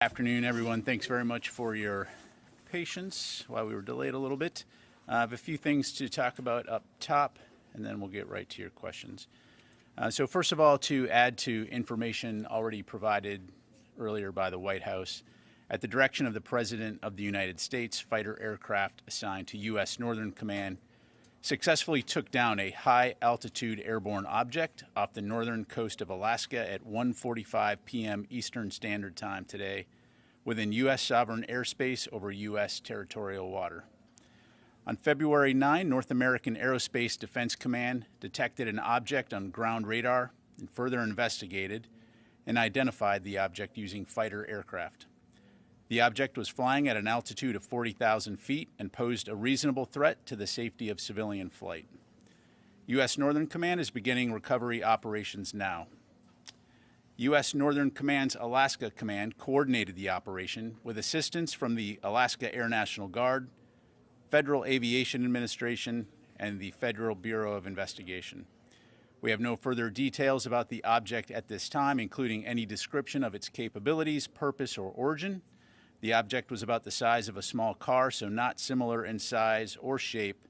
Afternoon, everyone. Thanks very much for your patience while we were delayed a little bit. I have a few things to talk about up top, and then we'll get right to your questions. So first of all, to add to information already provided earlier by the White House, at the direction of the President of the United States, fighter aircraft assigned to U.S. Northern Command successfully took down a high-altitude airborne object off the northern coast of Alaska at 1:45 p.m. Eastern Standard Time today within U.S. sovereign airspace over U.S. territorial water. On February 9, North American Aerospace Defense Command detected an object on ground radar and further investigated and identified the object using fighter aircraft. The object was flying at an altitude of 40,000 feet and posed a reasonable threat to the safety of civilian flight. U.S. Northern Command is beginning recovery operations now. U.S. Northern Command's Alaska Command coordinated the operation with assistance from the Alaska Air National Guard, Federal Aviation Administration, and the Federal Bureau of Investigation. We have no further details about the object at this time, including any description of its capabilities, purpose, or origin. The object was about the size of a small car, so not similar in size or shape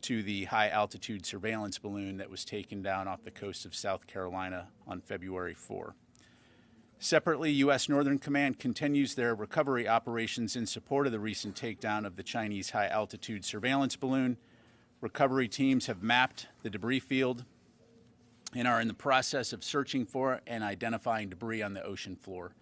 to the high-altitude surveillance balloon that was taken down off the coast of South Carolina on February 4. Separately, U.S. Northern Command continues their recovery operations in support of the recent takedown of the Chinese high-altitude surveillance balloon. Recovery teams have mapped the debris field and are in the process of searching for and identifying debris on the ocean floor.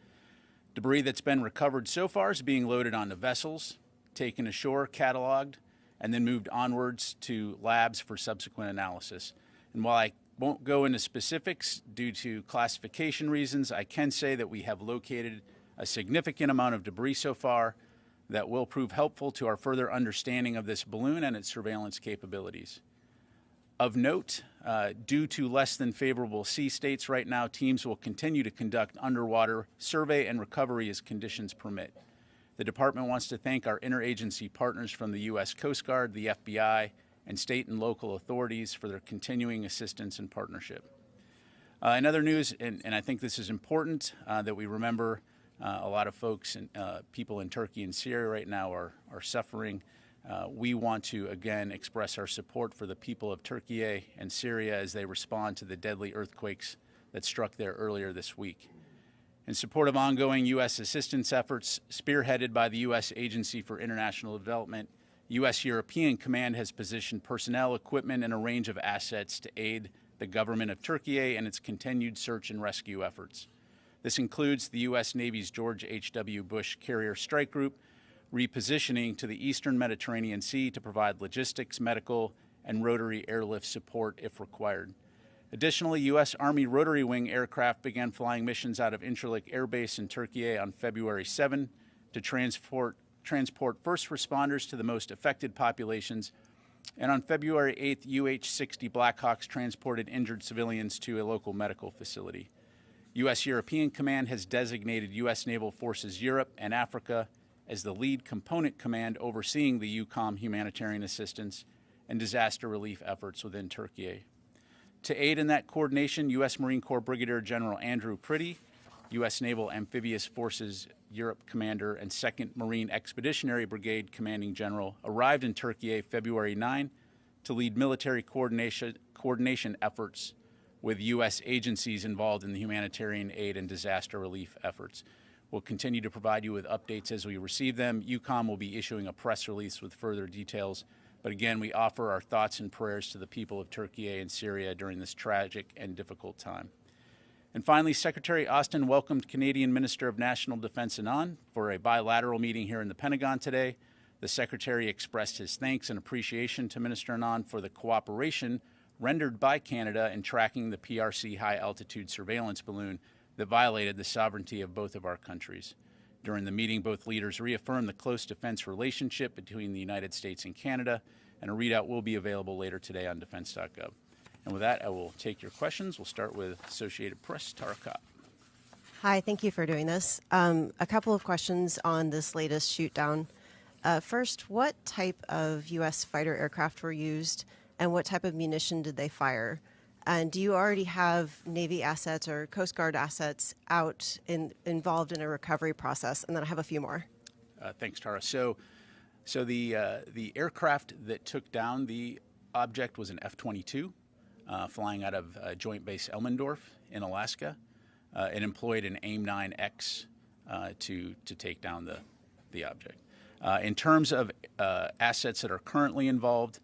Debris that's been recovered so far is being loaded onto vessels, taken ashore, cataloged, and then moved onwards to labs for subsequent analysis. And while I won't go into specifics due to classification reasons, I can say that we have located a significant amount of debris so far that will prove helpful to our further understanding of this balloon and its surveillance capabilities. Of note, due to less than favorable sea states right now, teams will continue to conduct underwater survey and recovery as conditions permit. The department wants to thank our interagency partners from the U.S. Coast Guard, the FBI, and state and local authorities for their continuing assistance and partnership. In other news, and I think this is important that we remember, a lot of folks and people in Turkey and Syria right now are suffering. We want to, again, express our support for the people of Turkey and Syria as they respond to the deadly earthquakes that struck there earlier this week. In support of ongoing U.S. assistance efforts spearheaded by the U.S. Agency for International Development, U.S. European Command has positioned personnel, equipment, and a range of assets to aid the government of Turkey and its continued search and rescue efforts. This includes the U.S. Navy's George H.W. Bush Carrier Strike Group, repositioning to the eastern Mediterranean Sea to provide logistics, medical, and rotary airlift support if required. Additionally, U.S. Army rotary wing aircraft began flying missions out of Incirlik Air Base in Turkey on February 7 to transport first responders to the most affected populations. And on February 8th, UH-60 Blackhawks transported injured civilians to a local medical facility. U.S. European Command has designated U.S. Naval Forces Europe and Africa as the lead component command overseeing the EUCOM humanitarian assistance and disaster relief efforts within Turkey. To aid in that coordination, U.S. Marine Corps Brigadier General Andrew Priddy, U.S. Naval Amphibious Forces Europe Commander and 2nd Marine Expeditionary Brigade Commanding General arrived in Turkey February 9 to lead military coordination efforts with U.S. agencies involved in the humanitarian aid and disaster relief efforts. We'll continue to provide you with updates as we receive them. EUCOM will be issuing a press release with further details. But again, we offer our thoughts and prayers to the people of Turkey and Syria during this tragic and difficult time. And finally, Secretary Austin welcomed Canadian Minister of National Defense Anand for a bilateral meeting here in the Pentagon today. The Secretary expressed his thanks and appreciation to Minister Anand for the cooperation rendered by Canada in tracking the PRC high-altitude surveillance balloon that violated the sovereignty of both of our countries. During the meeting, both leaders reaffirmed the close defense relationship between the United States and Canada, and a readout will be available later today on defense.gov. And with that, I will take your questions. We'll start with Associated Press, Tara Kopp. Hi, thank you for doing this. A couple of questions on this latest shoot down. First, what type of U.S. fighter aircraft were used, and what type of munition did they fire? And do you already have Navy assets or Coast Guard assets involved in a recovery process? And then I have a few more. Thanks, Tara. So the aircraft that took down the object was an F-22, flying out of Joint Base Elmendorf in Alaska. It employed an AIM-9X to take down the object. In terms of assets that are currently involved,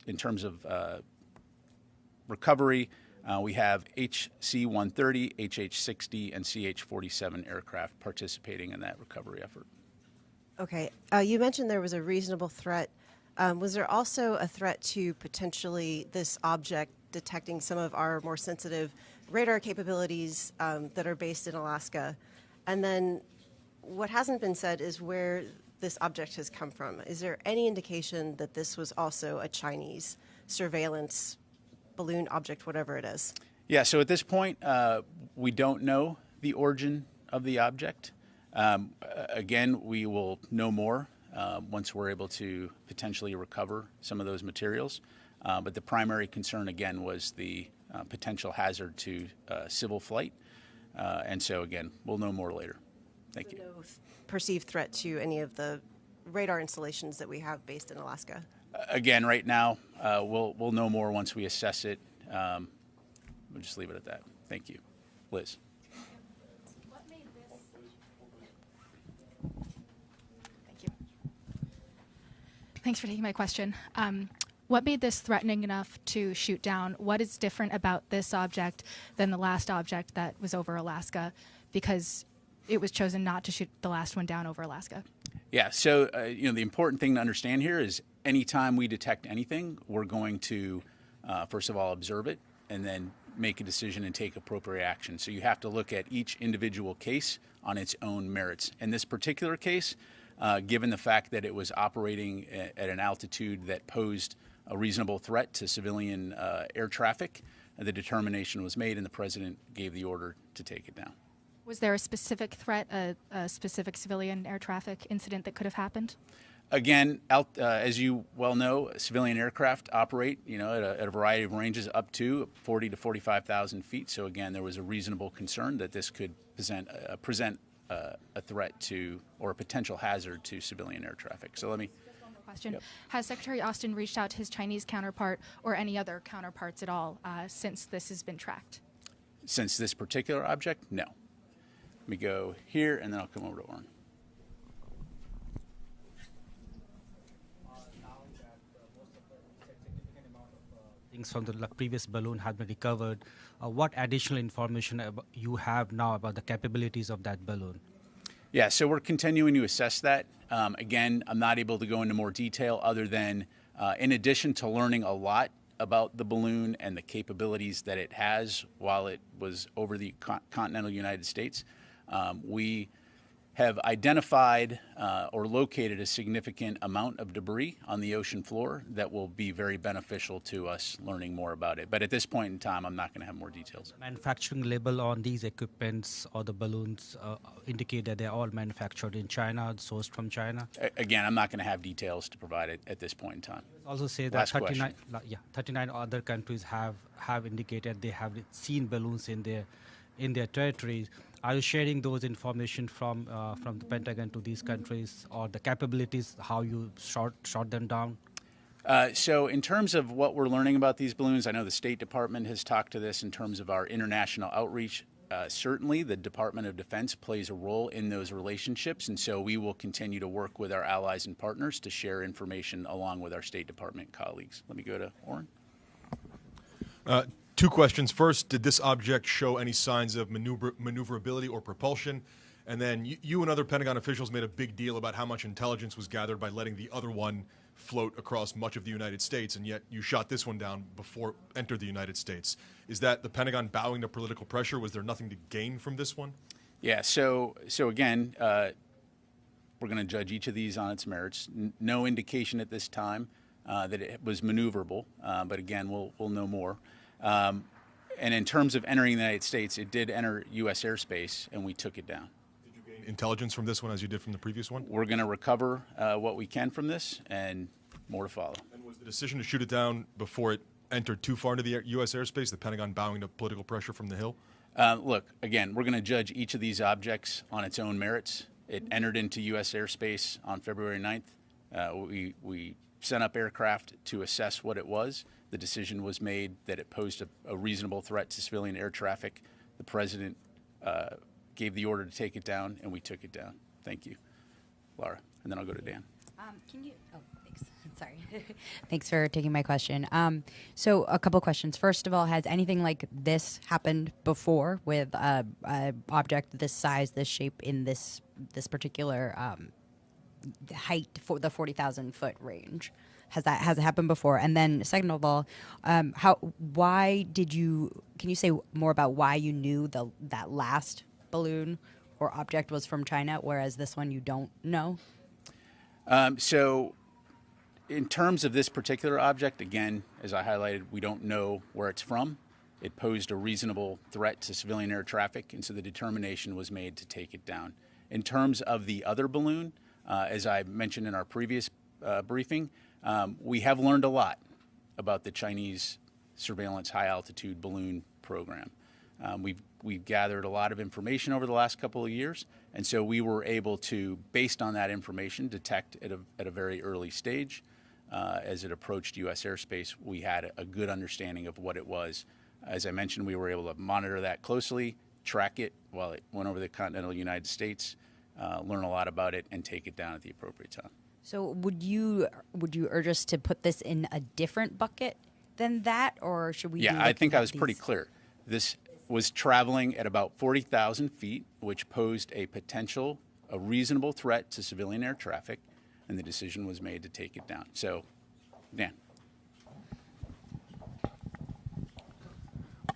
in terms of recovery, we have HC-130, HH-60, and CH-47 aircraft participating in that recovery effort. Okay. You mentioned there was a reasonable threat. Was there also a threat to potentially this object detecting some of our more sensitive radar capabilities that are based in Alaska? And then what hasn't been said is where this object has come from. Is there any indication that this was also a Chinese surveillance balloon object, whatever it is? Yeah, so at this point, we don't know the origin of the object. Again, we will know more once we're able to potentially recover some of those materials. But the primary concern, again, was the potential hazard to civil flight. And so, again, we'll know more later. Thank you. No perceived threat to any of the radar installations that we have based in Alaska? Again, right now, we'll know more once we assess it. We'll just leave it at that. Thank you. Liz. Thank you. Thanks for taking my question. What made this threatening enough to shoot down? What is different about this object than the last object that was over Alaska? Because it was chosen not to shoot the last one down over Alaska. Yeah, so the important thing to understand here is anytime we detect anything, we're going to, first of all, observe it and then make a decision and take appropriate action. So you have to look at each individual case on its own merits. In this particular case, given the fact that it was operating at an altitude that posed a reasonable threat to civilian air traffic, the determination was made and the president gave the order to take it down. Was there a specific threat, a specific civilian air traffic incident that could have happened? Again, as you well know, civilian aircraft operate, at a variety of ranges up to 40 to 45,000 feet. So again, there was a reasonable concern that this could present a threat to or a potential hazard to civilian air traffic. So let me. Question. Yep. Has Secretary Austin reached out to his Chinese counterpart or any other counterparts at all since this has been tracked? Since this particular object, no. Let me go here, and then I'll come over to Oren. Things from the previous balloon have been recovered. What additional information you have now about the capabilities of that balloon? Yeah, so we're continuing to assess that. Again, I'm not able to go into more detail other than, in addition to learning a lot about the balloon and the capabilities that it has while it was over the continental United States, we have identified or located a significant amount of debris on the ocean floor that will be very beneficial to us learning more about it. But at this point in time, I'm not going to have more details. Manufacturing label on these equipments or the balloons indicate that they're all manufactured in China, sourced from China? Again, I'm not going to have details to provide it at this point in time. Also say that 39 other countries have indicated they have seen balloons in their territories. Are you sharing those information from the Pentagon to these countries, or the capabilities, how you shot them down? So in terms of what we're learning about these balloons, I know the State Department has talked to this in terms of our international outreach. Certainly, the Department of Defense plays a role in those relationships, and so we will continue to work with our allies and partners to share information along with our State Department colleagues. Let me go to Oren. Two questions. First, did this object show any signs of maneuverability or propulsion? And then you and other Pentagon officials made a big deal about how much intelligence was gathered by letting the other one float across much of the United States, and yet you shot this one down before it entered the United States. Is that the Pentagon bowing to political pressure? Was there nothing to gain from this one? Yeah, so again, we're going to judge each of these on its merits. No indication at this time that it was maneuverable, but again, we'll know more. And in terms of entering the United States, it did enter U.S. airspace, and we took it down. Did you gain intelligence from this one as you did from the previous one? We're going to recover what we can from this, and more to follow. And was the decision to shoot it down before it entered too far into the U.S. airspace, the Pentagon bowing to political pressure from the Hill? Look, again, we're going to judge each of these objects on its own merits. It entered into U.S. airspace on February 9th. We sent up aircraft to assess what it was. The decision was made that it posed a reasonable threat to civilian air traffic. The president gave the order to take it down, and we took it down. Thank you, Laura. And then I'll go to Dan. Thanks. Sorry. Thanks for taking my question. So a couple questions. First of all, has anything like this happened before with an object this size, this shape, in this particular height for the 40,000 foot range? Has it happened before? And then second of all, can you say more about why you knew that last balloon or object was from China, whereas this one you don't know? So in terms of this particular object, again, as I highlighted, we don't know where it's from. It posed a reasonable threat to civilian air traffic, and so the determination was made to take it down. In terms of the other balloon, as I mentioned in our previous briefing, we have learned a lot about the Chinese surveillance high-altitude balloon program. We've gathered a lot of information over the last couple of years, and so we were able to, based on that information, detect at a very early stage. As it approached U.S. airspace, we had a good understanding of what it was. As I mentioned, we were able to monitor that closely, track it while it went over the continental United States, learn a lot about it, and take it down at the appropriate time. So would you urge us to put this in a different bucket than that, or should we? Yeah, I think I was pretty clear. This was traveling at about 40,000 feet, which posed a reasonable threat to civilian air traffic, and the decision was made to take it down. So, Dan.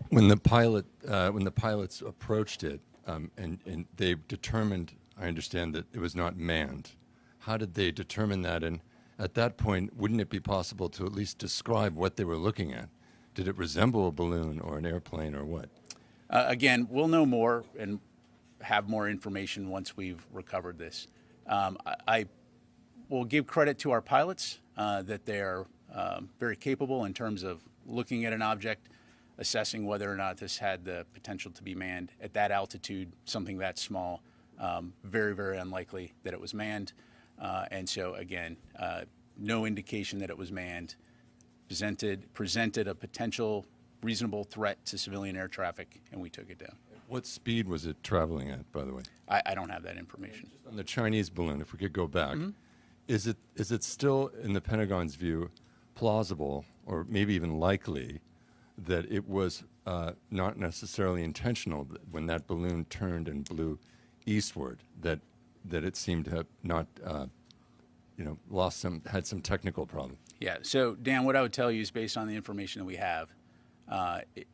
When the pilots approached it, and they determined, I understand, that it was not manned. How did they determine that? And at that point, wouldn't it be possible to at least describe what they were looking at? Did it resemble a balloon or an airplane or what? Again, we'll know more and have more information once we've recovered this. I will give credit to our pilots that they are very capable in terms of looking at an object, assessing whether or not this had the potential to be manned. At that altitude, something that small, very, very unlikely that it was manned. And so, again, no indication that it was manned, presented a potential reasonable threat to civilian air traffic, and we took it down. What speed was it traveling at, by the way? I don't have that information. On the Chinese balloon, if we could go back, Mm-hmm. is it still, in the Pentagon's view, plausible or maybe even likely that it was not necessarily intentional when that balloon turned and blew eastward, that it seemed to have not, had some technical problem? Yeah. So, Dan, what I would tell you is based on the information that we have,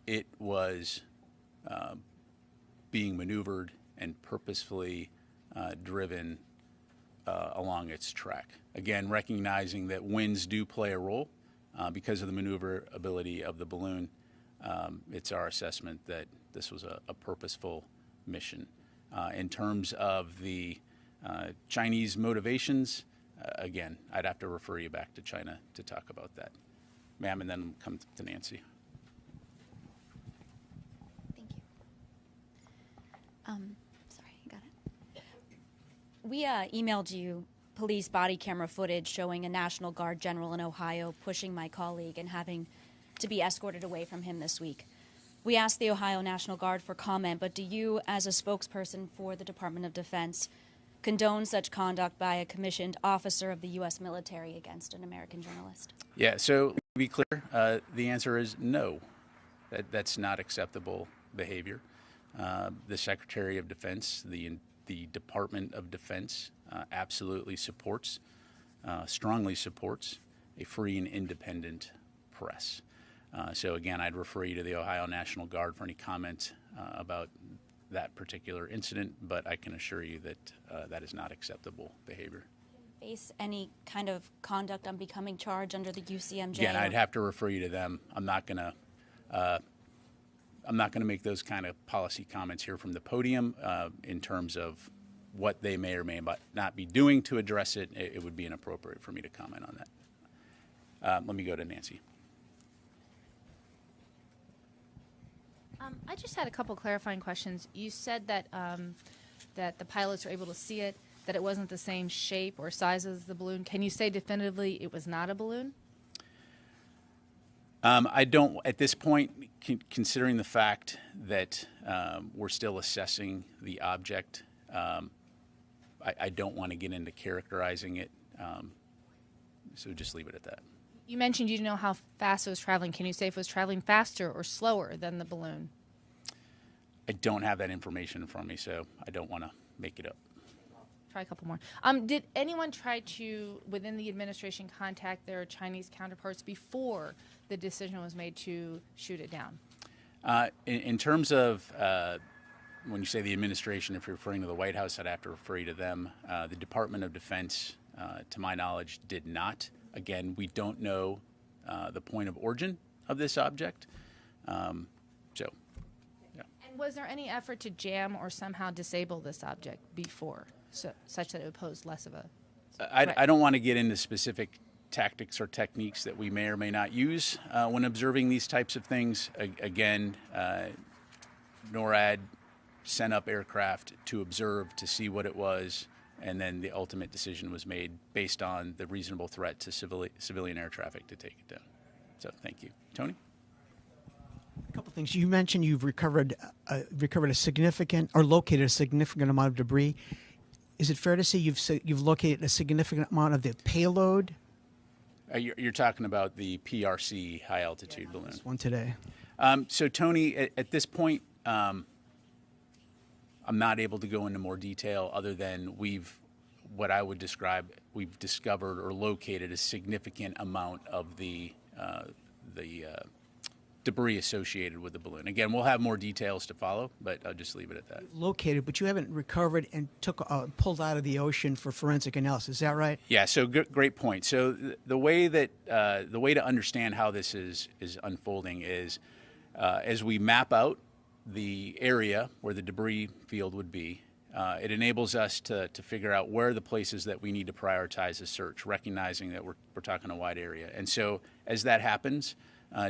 it was being maneuvered and purposefully driven along its track. Again, recognizing that winds do play a role because of the maneuverability of the balloon. It's our assessment that this was a purposeful mission. In terms of the Chinese motivations, again, I'd have to refer you back to China to talk about that. Ma'am, and then come to Nancy. Thank you. Sorry, you got it. We emailed you police body camera footage showing a National Guard general in Ohio pushing my colleague and having to be escorted away from him this week. We asked the Ohio National Guard for comment, but do you, as a spokesperson for the Department of Defense, condone such conduct by a commissioned officer of the U.S. military against an American journalist? Yeah, so to be clear, the answer is no. That's not acceptable behavior. The Secretary of Defense, the Department of Defense, absolutely supports, strongly supports a free and independent press. So again, I'd refer you to the Ohio National Guard for any comment about that particular incident, but I can assure you that that is not acceptable behavior. Face any kind of conduct on becoming charged under the UCMJ? Again, I'd have to refer you to them. I'm not going to make those kind of policy comments here from the podium in terms of what they may or may not be doing to address it. It would be inappropriate for me to comment on that. Let me go to Nancy. I just had a couple clarifying questions. You said that that the pilots were able to see it, that it wasn't the same shape or size as the balloon. Can you say definitively it was not a balloon? I don't, at this point, considering the fact that we're still assessing the object, I don't want to get into characterizing it, so just leave it at that. You mentioned you didn't know how fast it was traveling. Can you say if it was traveling faster or slower than the balloon? I don't have that information in front of me, so I don't want to make it up. Try a couple more. Did anyone try to, within the administration, contact their Chinese counterparts before the decision was made to shoot it down? In terms of when you say the administration, if you're referring to the White House, I'd have to refer you to them. The Department of Defense, to my knowledge, did not. Again, we don't know the point of origin of this object. So, yeah. And was there any effort to jam or somehow disable this object before, such that it would pose less of a threat? I don't want to get into specific tactics or techniques that we may or may not use when observing these types of things. Again, NORAD sent up aircraft to observe, to see what it was, and then the ultimate decision was made based on the reasonable threat to civilian air traffic to take it down. So thank you. Tony? A couple things. You mentioned you've recovered a significant or located a significant amount of debris. Is it fair to say you've located a significant amount of the payload? You're talking about the PRC high altitude balloon. This one today. So Tony, at this point, I'm not able to go into more detail other than we've discovered or located a significant amount of the debris associated with the balloon. Again, we'll have more details to follow, but I'll just leave it at that. Located, but you haven't recovered and pulled out of the ocean for forensic analysis. Is that right? Yeah. So great point. So the way to understand how this is unfolding is as we map out the area where the debris field would be, it enables us to figure out where are the places that we need to prioritize a search, recognizing that we're talking a wide area. And so as that happens,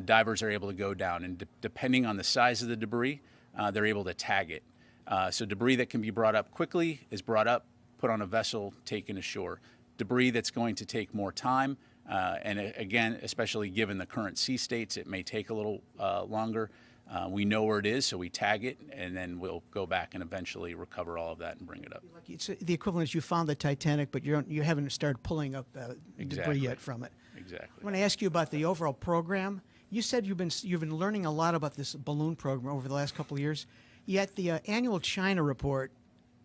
divers are able to go down, and depending on the size of the debris, they're able to tag it. So debris that can be brought up quickly is brought up, put on a vessel, taken ashore. Debris that's going to take more time, and again, especially given the current sea states, it may take a little longer. We know where it is, so we tag it, and then we'll go back and eventually recover all of that and bring it up. It's the equivalent is you found the Titanic, but you haven't started pulling up debris yet from it. Exactly. I want to ask you about the overall program. You said you've been learning a lot about this balloon program over the last couple of years, yet the annual China report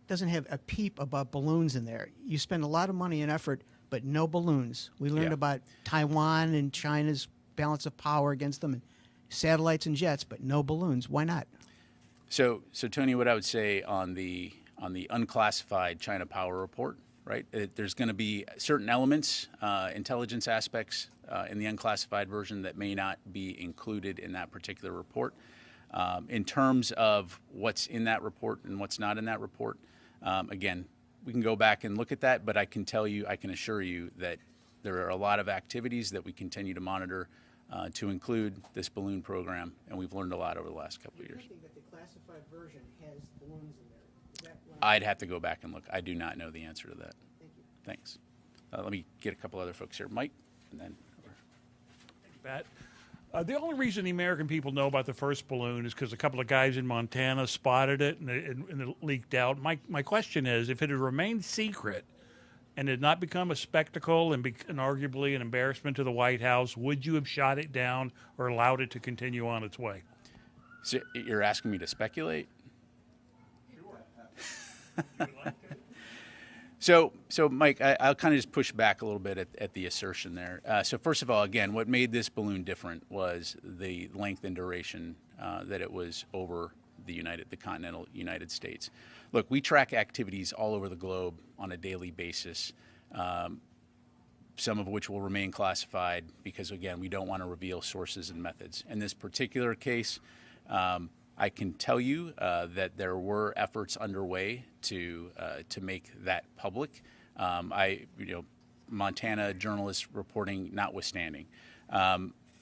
doesn't have a peep about balloons in there. You spend a lot of money and effort, but no balloons. We learned about Taiwan and China's balance of power against them, and satellites and jets, but no balloons. Why not? So Tony, what I would say on the unclassified China Power report, right? There's going to be certain elements, intelligence aspects in the unclassified version that may not be included in that particular report. In terms of what's in that report and what's not in that report, again, we can go back and look at that, but I can assure you that there are a lot of activities that we continue to monitor to include this balloon program, and we've learned a lot over the last couple of years. That the classified version has balloons in there. I'd have to go back and look. I do not know the answer to that. Thank you. Thanks. Let me get a couple other folks here. Mike, and then over. Pat. The only reason the American people know about the first balloon is because a couple of guys in Montana spotted it and it leaked out. My question is, if it had remained secret and had not become a spectacle and arguably an embarrassment to the White House, would you have shot it down or allowed it to continue on its way? So you're asking me to speculate? So Mike, I'll kind of just push back a little bit at the assertion there. So first of all, again, what made this balloon different was the length and duration that it was over the continental United States. Look, we track activities all over the globe on a daily basis, some of which will remain classified because, again, we don't want to reveal sources and methods. In this particular case, I can tell you that there were efforts underway to make that public. Montana journalists reporting notwithstanding.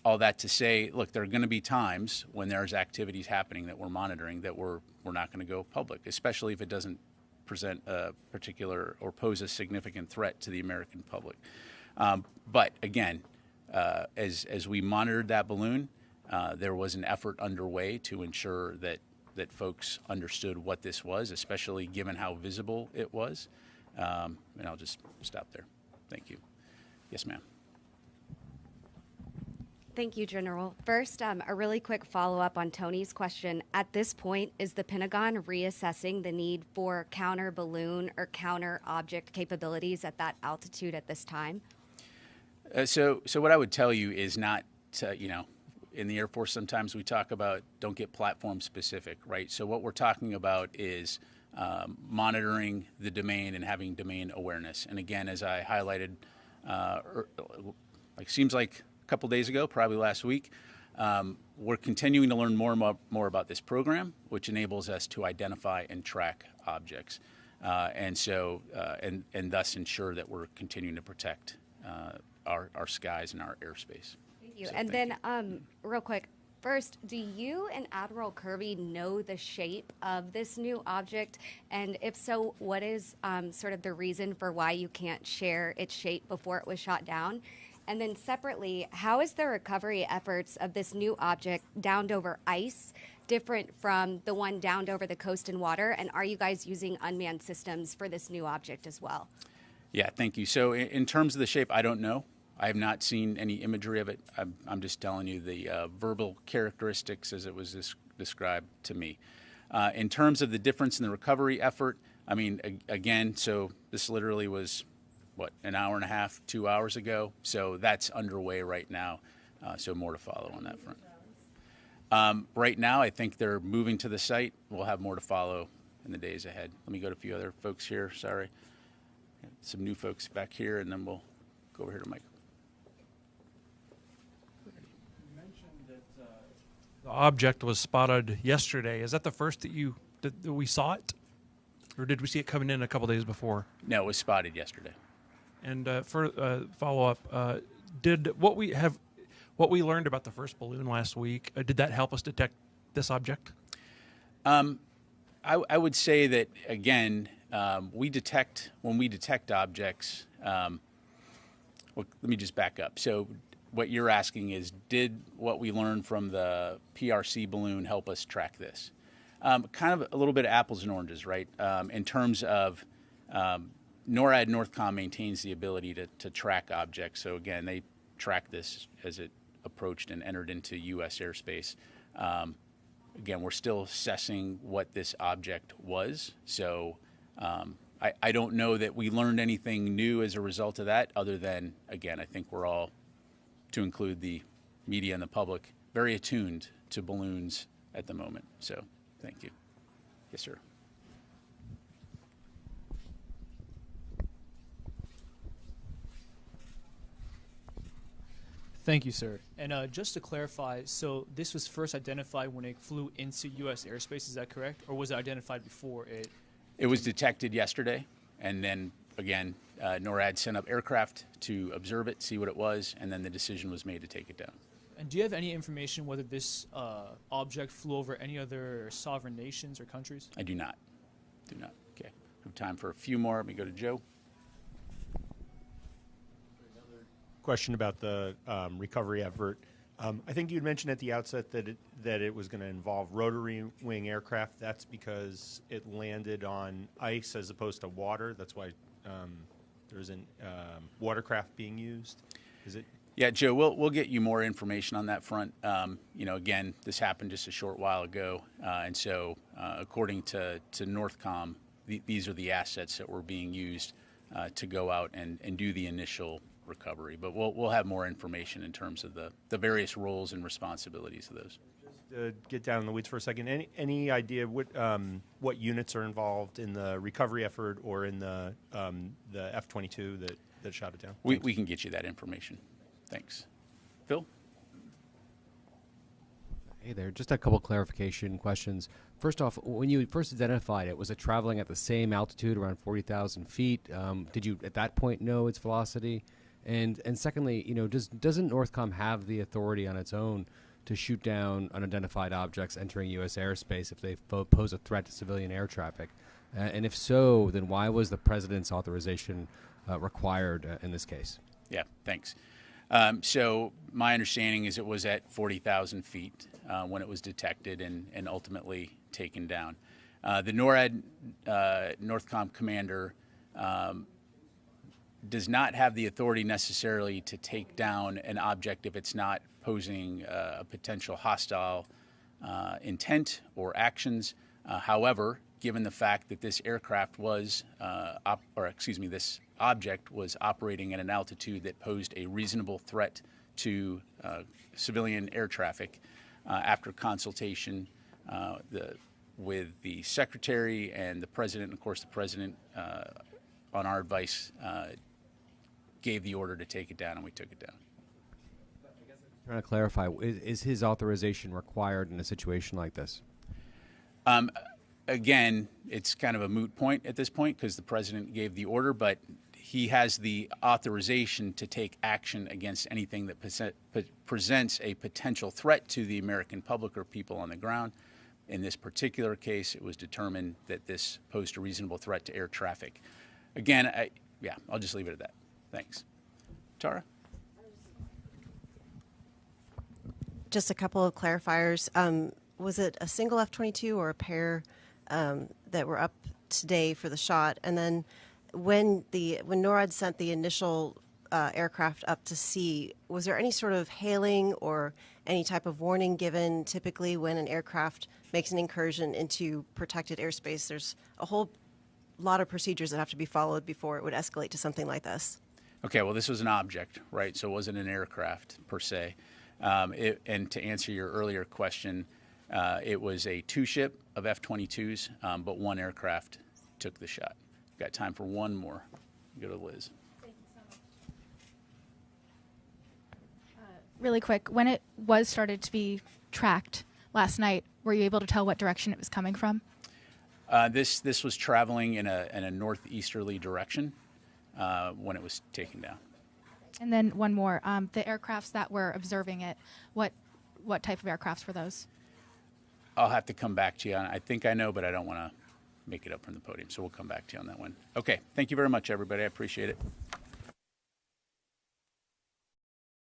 all that to say, look, there are going to be times when there's activities happening that we're monitoring that we're not going to go public, especially if it doesn't present a particular or pose a significant threat to the American public. But again, as we monitored that balloon, there was an effort underway to ensure that folks understood what this was, especially given how visible it was. And I'll just stop there. Thank you. Yes, ma'am. Thank you, General. First, a really quick follow-up on Tony's question. At this point, is the Pentagon reassessing the need for counter balloon or counter object capabilities at that altitude at this time? So what I would tell you is not, in the Air Force sometimes we talk about don't get platform specific, right? So what we're talking about is monitoring the domain and having domain awareness. And again, as I highlighted, seems like a couple days ago, probably last week, we're continuing to learn more about this program, which enables us to identify and track objects, and thus ensure that we're continuing to protect our skies and our airspace. Thank you. So and thank then, you. Real quick, first, do you and Admiral Kirby know the shape of this new object? And if so, what is sort of the reason for why you can't share its shape before it was shot down? And then separately, how is the recovery efforts of this new object downed over ice different from the one downed over the coast and water? And are you guys using unmanned systems for this new object as well? Yeah, thank you. So in terms of the shape, I don't know. I have not seen any imagery of it. I'm just telling you the verbal characteristics as it was described to me. In terms of the difference in the recovery effort, I mean, again, so this literally was, an hour and a half, 2 hours ago. So that's underway right now. So more to follow on that front. Right now, I think they're moving to the site. We'll have more to follow in the days ahead. Let me go to a few other folks here. Sorry. Some new folks back here, and then we'll go over here to Mike. You mentioned that the object was spotted yesterday. Is that the first that we saw it, or did we see it coming in a couple days before? No, it was spotted yesterday. And for follow-up, did what we learned about the first balloon last week, did that help us detect this object? I would say that, again, when we detect objects, well, let me just back up. So what you're asking is, did what we learned from the PRC balloon help us track this? Kind of a little bit of apples and oranges, right? In terms of NORAD Northcom maintains the ability to track objects. So again, they tracked this as it approached and entered into U.S. airspace. Again, we're still assessing what this object was. So I don't know that we learned anything new as a result of that, other than, again, I think we're all, to include the media and the public, very attuned to balloons at the moment. So thank you. Yes, sir. Thank you, sir. And just to clarify, so this was first identified when it flew into U.S. airspace, is that correct? Or was it identified before it? It was detected yesterday, and then, again, NORAD sent up aircraft to observe it, see what it was, and then the decision was made to take it down. And do you have any information whether this object flew over any other sovereign nations or countries? I do not. Okay. We have time for a few more. Let me go to Joe. Question about the recovery effort. I think you'd mentioned at the outset that it was going to involve rotary wing aircraft. That's because it landed on ice as opposed to water. That's why there isn't watercraft being used. Is it? Yeah, Joe, we'll get you more information on that front. Again, this happened just a short while ago, and so according to Northcom, these are the assets that were being used to go out and do the initial recovery. But we'll have more information in terms of the various roles and responsibilities of those. Just get down in the weeds for a second. Any idea what units are involved in the recovery effort or in the F-22 that shot it down? We can get you that information. Thanks. Phil? Hey there, just a couple clarification questions. First off, when you first identified it, was it traveling at the same altitude, around 40,000 feet? Did you at that point know its velocity? And secondly, doesn't Northcom have the authority on its own to shoot down unidentified objects entering U.S. airspace if they pose a threat to civilian air traffic? And if so, then why was the president's authorization required in this case? Yeah, thanks. So my understanding is it was at 40,000 feet when it was detected and ultimately taken down. The NORAD Northcom commander does not have the authority necessarily to take down an object if it's not posing a potential hostile intent or actions. However, given the fact that this aircraft was, this object was operating at an altitude that posed a reasonable threat to civilian air traffic, after consultation with the secretary and the president, and of course the president, on our advice, gave the order to take it down, and we took it down. Trying to clarify, is his authorization required in a situation like this? Again, it's kind of a moot point at this point because the president gave the order, but he has the authorization to take action against anything that presents a potential threat to the American public or people on the ground. In this particular case, it was determined that this posed a reasonable threat to air traffic. Again, I'll just leave it at that. Thanks. Tara? Just a couple of clarifiers. Was it a single F-22 or a pair that were up today for the shot? And then when NORAD sent the initial aircraft up to sea, was there any sort of hailing or any type of warning given? Typically when an aircraft makes an incursion into protected airspace, there's a whole lot of procedures that have to be followed before it would escalate to something like this. Okay, well, this was an object, right? So it wasn't an aircraft per se. And to answer your earlier question, it was a two-ship of F-22s, but one aircraft took the shot. Got time for one more. Go to Liz. Thank you so much. Really quick, when it was started to be tracked last night, were you able to tell what direction it was coming from? This was traveling in a northeasterly direction when it was taken down. And then one more, the aircrafts that were observing it, what type of aircrafts were those? I'll have to come back to you on it. I think I know, but I don't want to make it up from the podium, so we'll come back to you on that one. Okay, thank you very much, everybody. I appreciate it.